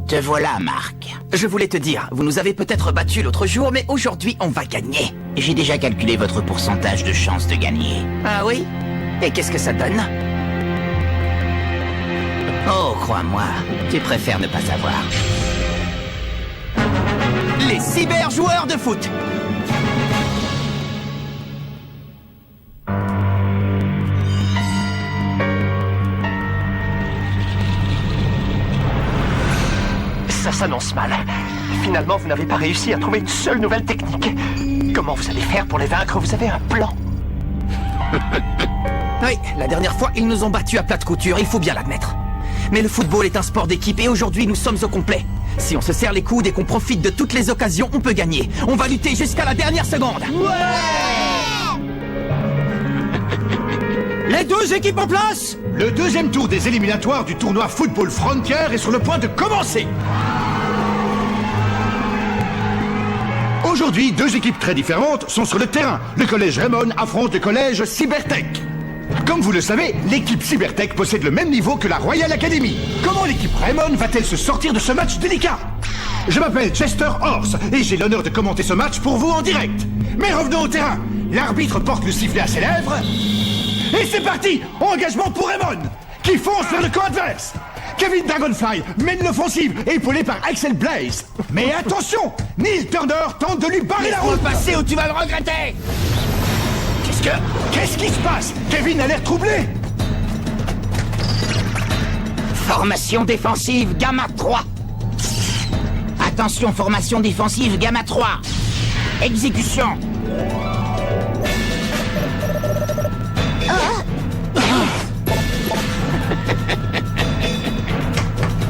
Te voilà, Marc. Je voulais te dire, vous nous avez peut-être battus l'autre jour, mais aujourd'hui, on va gagner. J'ai déjà calculé votre pourcentage de chance de gagner. Ah oui? Et qu'est-ce que ça donne? Oh, crois-moi, tu préfères ne pas savoir. Les cyber-joueurs de foot. Ça s'annonce mal. Finalement, vous n'avez pas réussi à trouver une seule nouvelle technique. Comment vous allez faire pour les vaincre? Vous avez un plan? Oui, la dernière fois, ils nous ont battus à plate couture, il faut bien l'admettre. Mais le football est un sport d'équipe et aujourd'hui, nous sommes au complet. Si on se serre les coudes et qu'on profite de toutes les occasions, on peut gagner. On va lutter jusqu'à la dernière seconde. Les deux équipes en place. Le deuxième tour des éliminatoires du tournoi Football Frontier est sur le point de commencer. Aujourd'hui, deux équipes très différentes sont sur le terrain. Le collège Raymond affronte le collège Cybertech. Comme vous le savez, l'équipe Cybertech possède le même niveau que la Royal Academy. Comment l'équipe Raymond va-t-elle se sortir de ce match délicat? Je m'appelle Chester Horse et j'ai l'honneur de commenter ce match pour vous en direct. Mais revenons au terrain. L'arbitre porte le sifflet à ses lèvres. Et c'est parti! Engagement pour Raymond, qui fonce vers le camp adverse. Kevin Dragonfly mène l'offensive, épaulé par Axel Blaze. Mais attention! Neil Turner tente de lui barrer la route. Passer ou tu vas le regretter. Qu'est-ce qui se passe? Kevin a l'air troublé. Formation défensive, Gamma 3. Attention, formation défensive, Gamma 3. Exécution.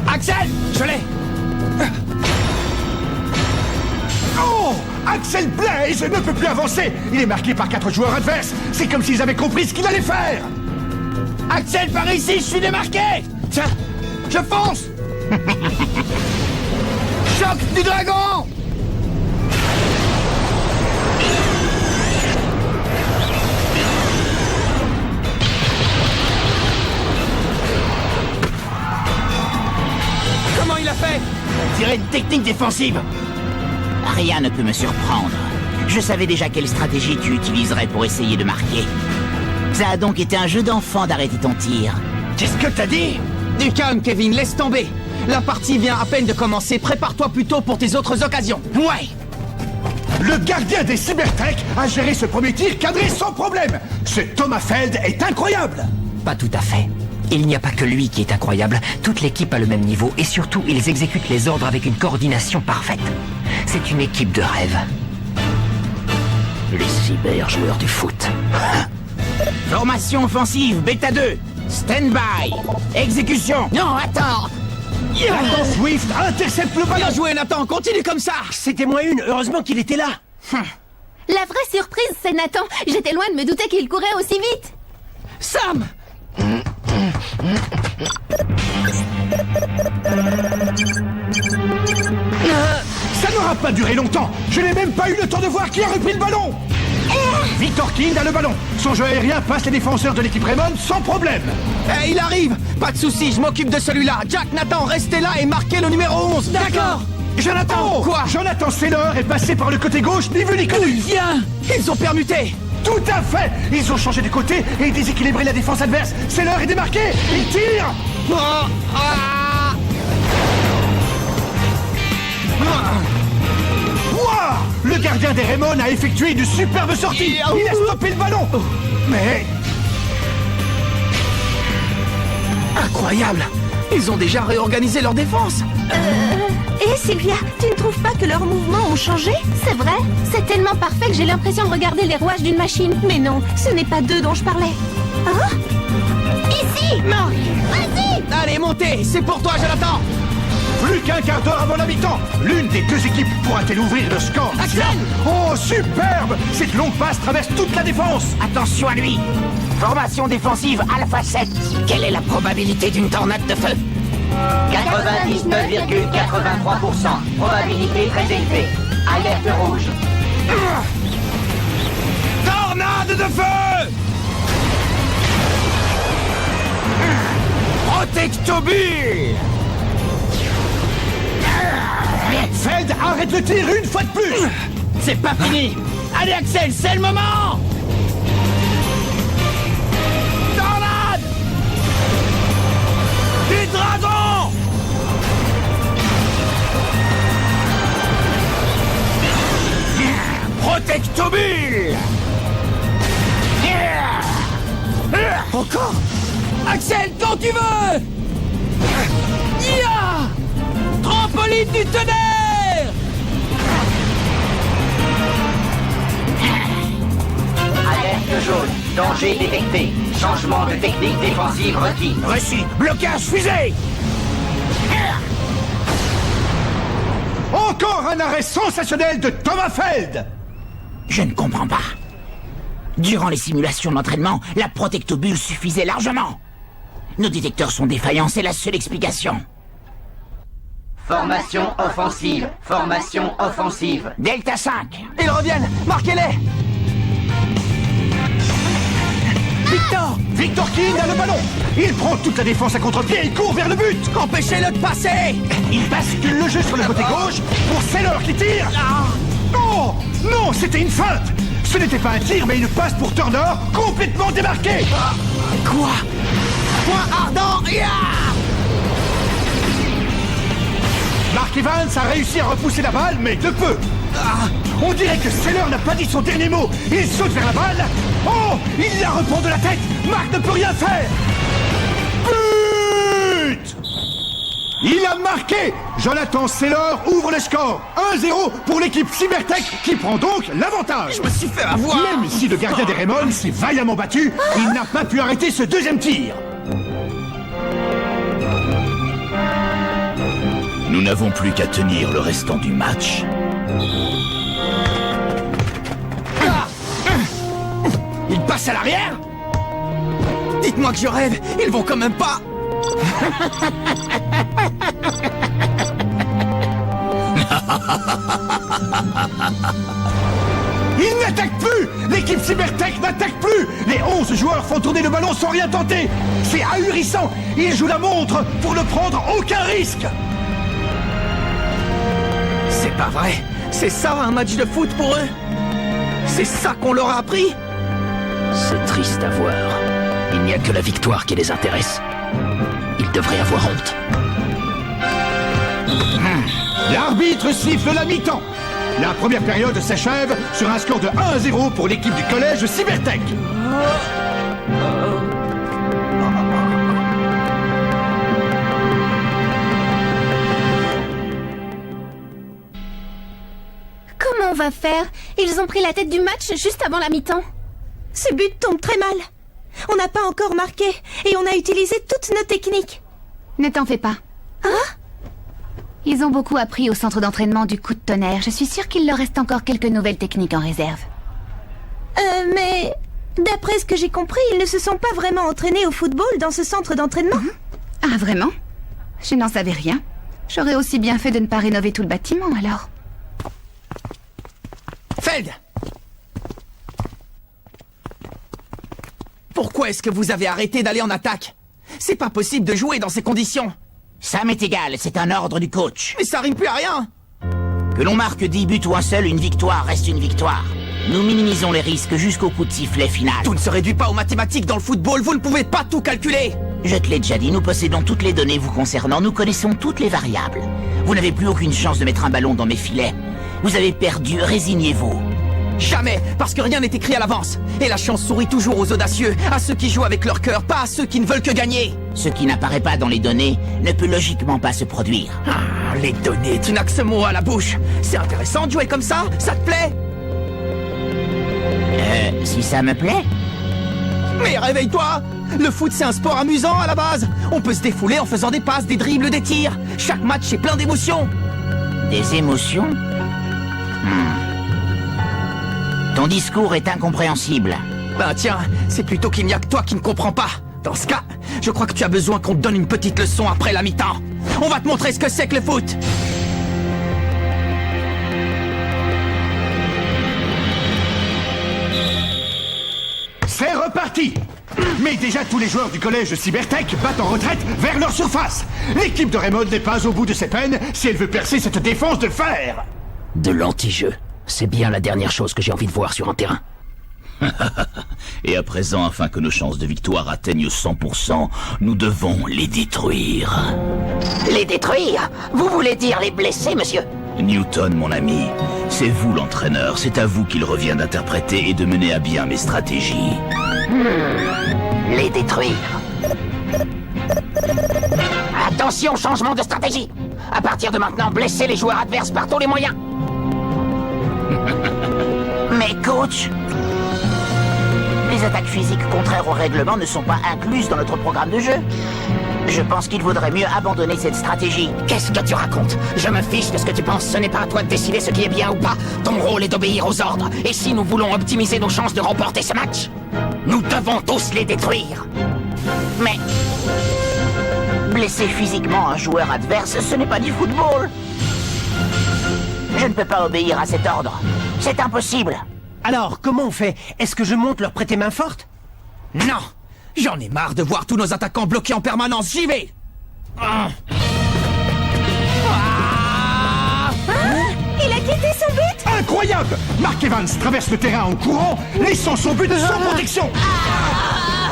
Axel, je l'ai. Oh! Axel Blaze ne peut plus avancer. Il est marqué par 4 joueurs adverses. C'est comme s'ils avaient compris ce qu'il allait faire. Axel, par ici, je suis démarqué. Tiens, je fonce. Choc du dragon. Comment il a fait? On dirait une technique défensive. Rien ne peut me surprendre. Je savais déjà quelle stratégie tu utiliserais pour essayer de marquer. Ça a donc été un jeu d'enfant d'arrêter ton tir. Qu'est-ce que t'as dit? Du calme, Kevin, laisse tomber. La partie vient à peine de commencer. Prépare-toi plutôt pour tes autres occasions. Ouais. Le gardien des Cybertech a géré ce premier tir cadré sans problème. Ce Thomas Feld est incroyable. Pas tout à fait. Il n'y a pas que lui qui est incroyable. Toute l'équipe a le même niveau et surtout, ils exécutent les ordres avec une coordination parfaite. C'est une équipe de rêve. Les cyber-joueurs du foot. Formation offensive, Beta 2. Stand-by. Exécution. Non, attends. Nathan Swift intercepte le ballon. Bien joué, Nathan, continue comme ça. C'était moins une, heureusement qu'il était là. La vraie surprise, c'est Nathan. J'étais loin de me douter qu'il courait aussi vite. Sam. Ça n'aura pas duré longtemps. Je n'ai même pas eu le temps de voir qui a repris le ballon. Victor King a le ballon. Son jeu aérien passe les défenseurs de l'équipe Raymond sans problème. Eh, il arrive. Pas de soucis, je m'occupe de celui-là. Jack, Nathan, restez là et marquez le numéro 11. D'accord. Jonathan. Quoi? Jonathan Saylor est passé par le côté gauche, ni vu ni connu. Viens. Ils ont permuté. Tout à fait. Ils ont changé de côté et déséquilibré la défense adverse. Saylor est démarqué. Il tire. Oh, ah. Ouah! Le gardien des Raymond a effectué une superbe sortie. Il a stoppé le ballon. Mais Incroyable. Ils ont déjà réorganisé leur défense. Et Sylvia, tu ne trouves pas que leurs mouvements ont changé? C'est vrai? C'est tellement parfait que j'ai l'impression de regarder les rouages d'une machine. Mais non, ce n'est pas d'eux dont je parlais. Hein? Ici! Non. Vas-y! Allez, montez. C'est pour toi, Jonathan. plus qu'un quart d'heure avant la mi-temps. L'une des deux équipes pourra-t-elle ouvrir le score? Axel! Oh, superbe! Cette longue passe traverse toute la défense. Attention à lui. Formation défensive Alpha 7. Quelle est la probabilité d'une tornade de feu? 99,83%. Probabilité très élevée. Alerte rouge. Tornade de feu! Protectobule! Feld, arrête le tir une fois de plus. C'est pas fini! Allez Axel, c'est le moment! Tornade! Des dragons! Protectobule! Encore? Axel, quand tu veux! Ya! Trampoline du tonnerre! Alerte jaune. Danger détecté. Changement de technique défensive requis. Reçu. Blocage fusée. Encore un arrêt sensationnel de Thomas Feld. Je ne comprends pas. Durant les simulations d'entraînement, la protectobule suffisait largement. Nos détecteurs sont défaillants, c'est la seule explication. Formation offensive. Formation offensive. Delta 5. Ils reviennent! Marquez-les! Victor! Victor King a le ballon. Il prend toute la défense à contre-pied et court vers le but. Empêchez-le de passer! Il bascule le jeu sur le côté gauche pour Sailor qui tire. Oh non, c'était une feinte. Ce n'était pas un tir, mais une passe pour Turner, complètement démarquée. Quoi? Point ardent! Ya! Mark Evans a réussi à repousser la balle, mais de peu. On dirait que Sailor n'a pas dit son dernier mot. Il saute vers la balle. Oh, il la reprend de la tête. Mark ne peut rien faire. But! Il a marqué. Jonathan Sailor ouvre le score. 1-0 pour l'équipe Cybertech qui prend donc l'avantage. Je me suis fait avoir! Même si le gardien des Raymond s'est vaillamment battu, il n'a pas pu arrêter ce deuxième tir. Nous n'avons plus qu'à tenir le restant du match. Il passe à l'arrière? Dites-moi que je rêve, ils vont quand même pas! Il n'attaque plus. L'équipe Cybertech n'attaque plus. Les 11 joueurs font tourner le ballon sans rien tenter. C'est ahurissant. Ils jouent la montre pour ne prendre aucun risque. C'est pas vrai! C'est ça un match de foot pour eux? C'est ça qu'on leur a appris? C'est triste à voir. Il n'y a que la victoire qui les intéresse. Ils devraient avoir honte. L'arbitre siffle la mi-temps. La première période s'achève sur un score de 1-0 pour l'équipe du collège Cybertech. Comment on va faire? Ils ont pris la tête du match juste avant la mi-temps. Ce but tombe très mal. On n'a pas encore marqué et on a utilisé toutes nos techniques. Ne t'en fais pas. Ils ont beaucoup appris au centre d'entraînement du coup de tonnerre. Je suis sûre qu'il leur reste encore quelques nouvelles techniques en réserve. Mais d'après ce que j'ai compris, ils ne se sont pas vraiment entraînés au football dans ce centre d'entraînement. Ah, vraiment? Je n'en savais rien. J'aurais aussi bien fait de ne pas rénover tout le bâtiment, alors. Feld! Pourquoi est-ce que vous avez arrêté d'aller en attaque? C'est pas possible de jouer dans ces conditions! Ça m'est égal, c'est un ordre du coach. Mais ça rime plus à rien! Que l'on marque 10 buts ou un seul, une victoire reste une victoire. Nous minimisons les risques jusqu'au coup de sifflet final. Tout ne se réduit pas aux mathématiques dans le football, vous ne pouvez pas tout calculer! Je te l'ai déjà dit, nous possédons toutes les données vous concernant, nous connaissons toutes les variables. Vous n'avez plus aucune chance de mettre un ballon dans mes filets. Vous avez perdu, résignez-vous. Jamais, parce que rien n'est écrit à l'avance. Et la chance sourit toujours aux audacieux, à ceux qui jouent avec leur cœur, pas à ceux qui ne veulent que gagner. Ce qui n'apparaît pas dans les données ne peut logiquement pas se produire. Ah, les données, tu n'as que ce mot à la bouche. C'est intéressant de jouer comme ça? Ça te plaît? Si ça me plaît? Mais réveille-toi! Le foot, c'est un sport amusant à la base. On peut se défouler en faisant des passes, des dribbles, des tirs. Chaque match est plein d'émotions. Des émotions? Ton discours est incompréhensible. Ben tiens, c'est plutôt qu'il n'y a que toi qui ne comprends pas. Dans ce cas, je crois que tu as besoin qu'on te donne une petite leçon après la mi-temps. On va te montrer ce que c'est que le foot. C'est reparti. Mais déjà tous les joueurs du collège Cybertech battent en retraite vers leur surface. L'équipe de Raymond n'est pas au bout de ses peines si elle veut percer cette défense de fer. De l'anti-jeu. C'est bien la dernière chose que j'ai envie de voir sur un terrain. Et à présent, afin que nos chances de victoire atteignent 100%, nous devons les détruire. Les détruire? Vous voulez dire les blesser, monsieur? Newton, mon ami, c'est vous l'entraîneur, c'est à vous qu'il revient d'interpréter et de mener à bien mes stratégies. Les détruire. Attention, changement de stratégie. À partir de maintenant, blessez les joueurs adverses par tous les moyens. Mais coach, les attaques physiques contraires au règlement ne sont pas incluses dans notre programme de jeu. Je pense qu'il vaudrait mieux abandonner cette stratégie. Qu'est-ce que tu racontes? Je me fiche de ce que tu penses, ce n'est pas à toi de décider ce qui est bien ou pas. Ton rôle est d'obéir aux ordres. Et si nous voulons optimiser nos chances de remporter ce match, nous devons tous les détruire. Mais blesser physiquement un joueur adverse, ce n'est pas du football. Je ne peux pas obéir à cet ordre. C'est impossible. Alors, comment on fait? Est-ce que je monte leur prêter main forte? Non! J'en ai marre de voir tous nos attaquants bloqués en permanence, j'y vais! Il a quitté son but. Incroyable! Mark Evans traverse le terrain en courant, laissant son but sans protection.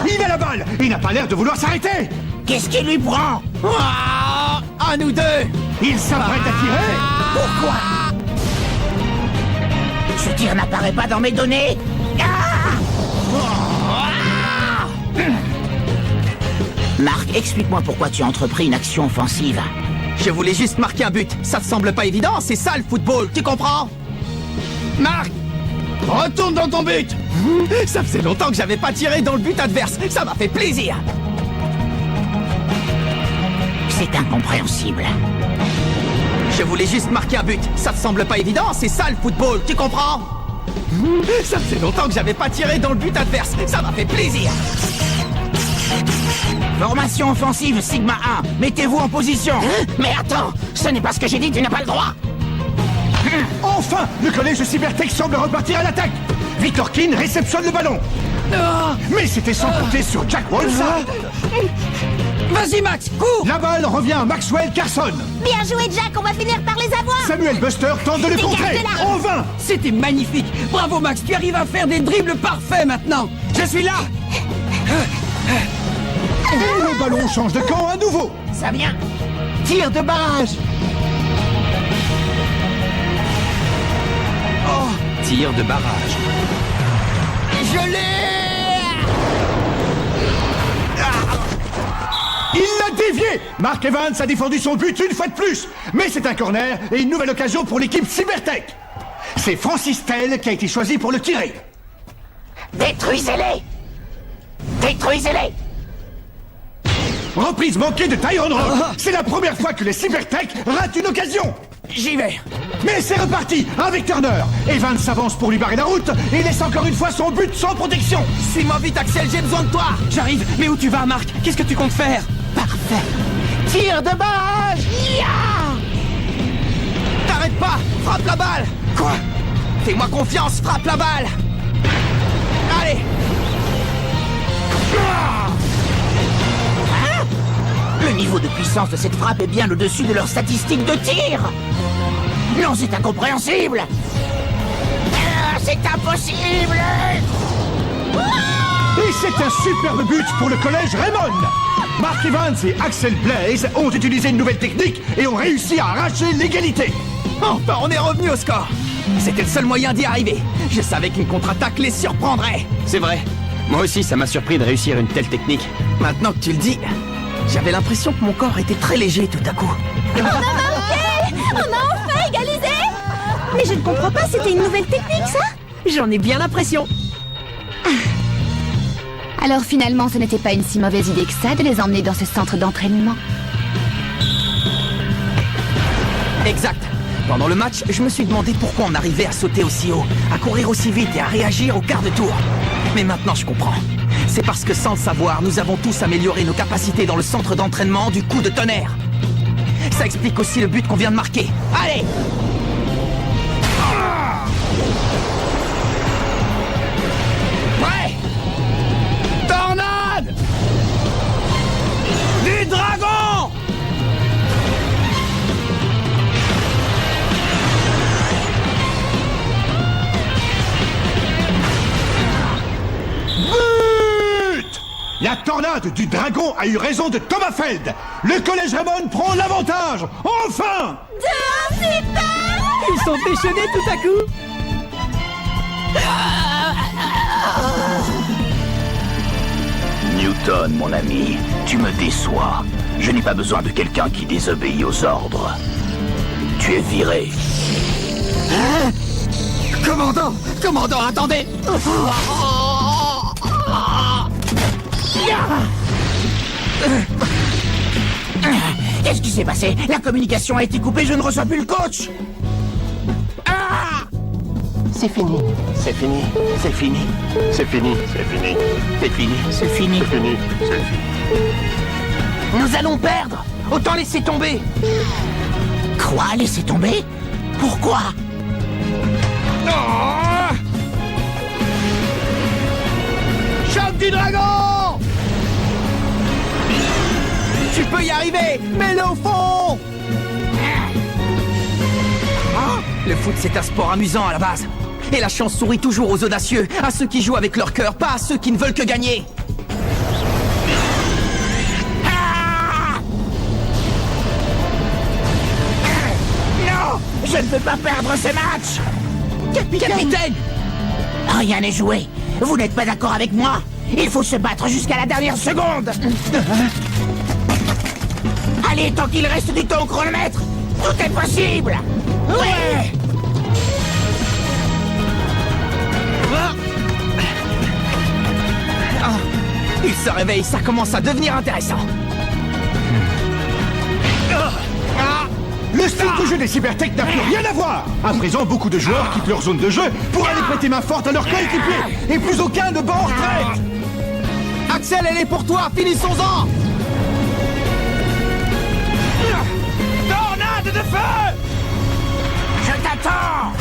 Il a la balle! Il n'a pas l'air de vouloir s'arrêter! Qu'est-ce qui lui prend? À nous deux! Il s'apprête à tirer! Pourquoi? Ce tir n'apparaît pas dans mes données. Marc, explique-moi pourquoi tu as entrepris une action offensive. Je voulais juste marquer un but. Ça te semble pas évident? C'est ça le football, tu comprends? Marc! Retourne dans ton but! Ça faisait longtemps que j'avais pas tiré dans le but adverse. Ça m'a fait plaisir! C'est incompréhensible. Je voulais juste marquer un but. Ça te semble pas évident? C'est ça le football, tu comprends? Ça faisait longtemps que j'avais pas tiré dans le but adverse. Ça m'a fait plaisir! Formation offensive Sigma 1. Mettez-vous en position. Mais attends, ce n'est pas ce que j'ai dit, tu n'as pas le droit. Enfin! Le collège Cybertech semble repartir à l'attaque! Victor Keane réceptionne le ballon! Mais c'était sans compter sur Jack Wolfson! Vas-y Max, cours! La balle revient à Maxwell Carson! Bien joué, Jack, on va finir par les avoir. Samuel Buster tente de le contrer! Dégage de là. En vain! C'était magnifique! Bravo Max, tu arrives à faire des dribbles parfaits maintenant! Je suis là! Le ballon change de camp à nouveau! Ça vient. Tir de barrage. Tir de barrage. Je l'ai. Il l'a dévié! Mark Evans a défendu son but une fois de plus! Mais c'est un corner et une nouvelle occasion pour l'équipe Cybertech! C'est Francis Tell qui a été choisi pour le tirer! Détruisez-les! Détruisez-les! Reprise manquée de Tyron Rock! C'est la première fois que les Cybertech ratent une occasion! J'y vais! Mais c'est reparti avec Turner! Evans s'avance pour lui barrer la route et laisse encore une fois son but sans protection! Suis-moi vite Axel, j'ai besoin de toi! J'arrive, mais où tu vas Marc? Qu'est-ce que tu comptes faire? Parfait. Tir de barrage. T'arrêtes pas! Frappe la balle! Quoi? Fais-moi confiance, frappe la balle! Allez! Le niveau de puissance de cette frappe est bien au-dessus de leurs statistiques de tir. Non, c'est incompréhensible. C'est impossible. Et c'est un superbe but pour le collège Raymond! Mark Evans et Axel Blaze ont utilisé une nouvelle technique et ont réussi à arracher l'égalité! Enfin, on est revenu au score! C'était le seul moyen d'y arriver. Je savais qu'une contre-attaque les surprendrait. C'est vrai. Moi aussi, ça m'a surpris de réussir une telle technique. Maintenant que tu le dis, j'avais l'impression que mon corps était très léger tout à coup. On a enfin égalisé. Mais je ne comprends pas, c'était une nouvelle technique, ça? J'en ai bien l'impression. Alors finalement, ce n'était pas une si mauvaise idée que ça de les emmener dans ce centre d'entraînement. Exact. Pendant le match, je me suis demandé pourquoi on arrivait à sauter aussi haut, à courir aussi vite et à réagir au quart de tour. Mais maintenant je comprends. C'est parce que sans le savoir, nous avons tous amélioré nos capacités dans le centre d'entraînement du coup de tonnerre. Ça explique aussi le but qu'on vient de marquer. Allez! Prêt! Tornade! La tornade du dragon a eu raison de Thomas Feld. Le collège Raymond prend l'avantage. Enfin! Ils sont déchaînés tout à coup. Newton, mon ami, tu me déçois. Je n'ai pas besoin de quelqu'un qui désobéit aux ordres. Tu es viré. Commandant! Commandant, attendez! Qu'est-ce qui s'est passé? La communication a été coupée, je ne reçois plus le coach! C'est fini. C'est fini. C'est fini. C'est fini. C'est fini. C'est fini. C'est fini. C'est fini. C'est fini. Nous allons perdre. Autant laisser tomber. Quoi? Laissez tomber? Pourquoi? Choc du dragon! Tu peux y arriver. Mets-le au fond. Le foot, c'est un sport amusant à la base. Et la chance sourit toujours aux audacieux, à ceux qui jouent avec leur cœur, pas à ceux qui ne veulent que gagner. Non! Je ne veux pas perdre ce match! Capitaine! Rien n'est joué. Vous n'êtes pas d'accord avec moi? Il faut se battre jusqu'à la dernière seconde! Allez, tant qu'il reste du temps au chronomètre, tout est possible! Ouais! Il se réveille, ça commence à devenir intéressant. Le style de jeu des Cybertech n'a plus rien à voir. À présent, beaucoup de joueurs quittent leur zone de jeu pour aller prêter main forte à leur coéquipier. Et plus aucun ne bat en retraite. Axel, elle est pour toi, finissons-en! Tornade de feu! Je t'attends!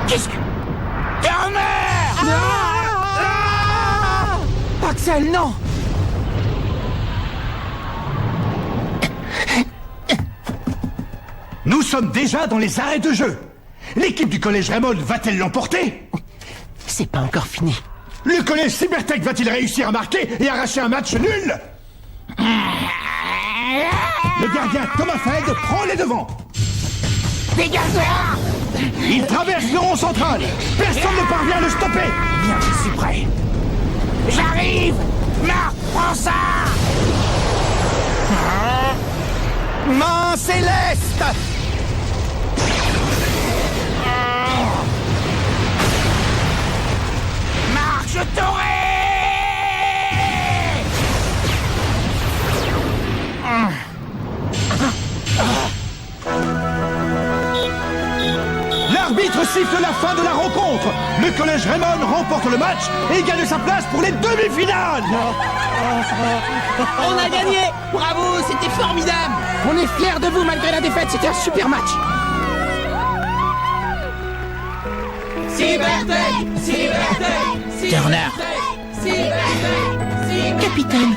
Qu'est-ce que... Turner! Axel, non! Nous sommes déjà dans les arrêts de jeu. L'équipe du collège Raymond va-t-elle l'emporter? C'est pas encore fini. Le collège Cybertech va-t-il réussir à marquer et arracher un match nul? Le gardien Thomas Feld prend les devants. Dégage-toi! Il traverse le rond central. Personne ne parvient à le stopper. Bien, je suis prêt. J'arrive! Marc, prends ça! Main céleste! Marc, je t'aurai! L'arbitre siffle la fin de la rencontre. Le collège Raymond remporte le match et gagne sa place pour les demi-finales. On a gagné! Bravo, c'était formidable! On est fiers de vous malgré la défaite, c'était un super match! Cybertech! Cybertech! Turner! Capitaine,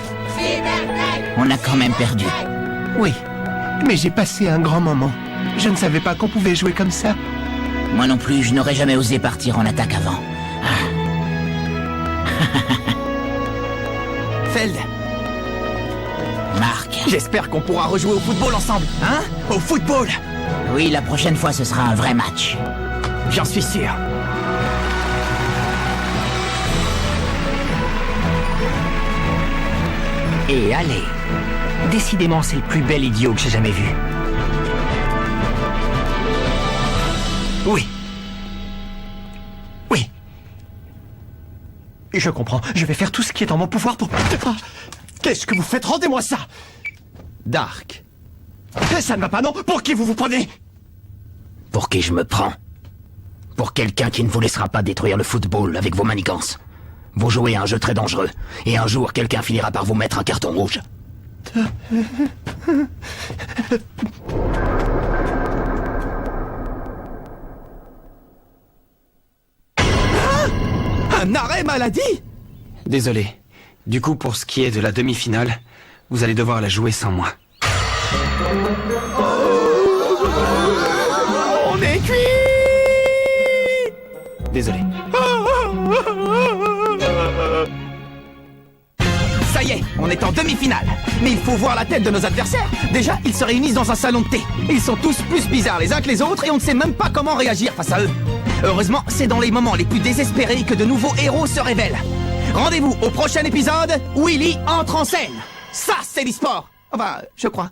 On a quand même perdu. Oui, mais j'ai passé un grand moment. Je ne savais pas qu'on pouvait jouer comme ça. Moi non plus, je n'aurais jamais osé partir en attaque avant. Feld, Marc. j'espère qu'on pourra rejouer au football ensemble, hein? Au football! Oui, la prochaine fois, ce sera un vrai match. J'en suis sûr. Et allez, décidément c'est le plus bel idiot que j'ai jamais vu. Oui. Oui. Je comprends, je vais faire tout ce qui est en mon pouvoir pour... Ah, qu'est-ce que vous faites? Rendez-moi ça! Dark. Ça ne va pas, non? Pour qui vous vous prenez? Pour qui je me prends? Pour quelqu'un qui ne vous laissera pas détruire le football avec vos manigances. Vous jouez à un jeu très dangereux, et un jour quelqu'un finira par vous mettre un carton rouge. Un arrêt maladie? Désolé. Du coup, pour ce qui est de la demi-finale, vous allez devoir la jouer sans moi. On est cuit! Désolé. y est, on est en demi-finale. Mais il faut voir la tête de nos adversaires. Déjà, ils se réunissent dans un salon de thé. Ils sont tous plus bizarres les uns que les autres et on ne sait même pas comment réagir face à eux. Heureusement, c'est dans les moments les plus désespérés que de nouveaux héros se révèlent. Rendez-vous au prochain épisode, Willy entre en scène. Ça, c'est l'e-sport. Enfin, je crois.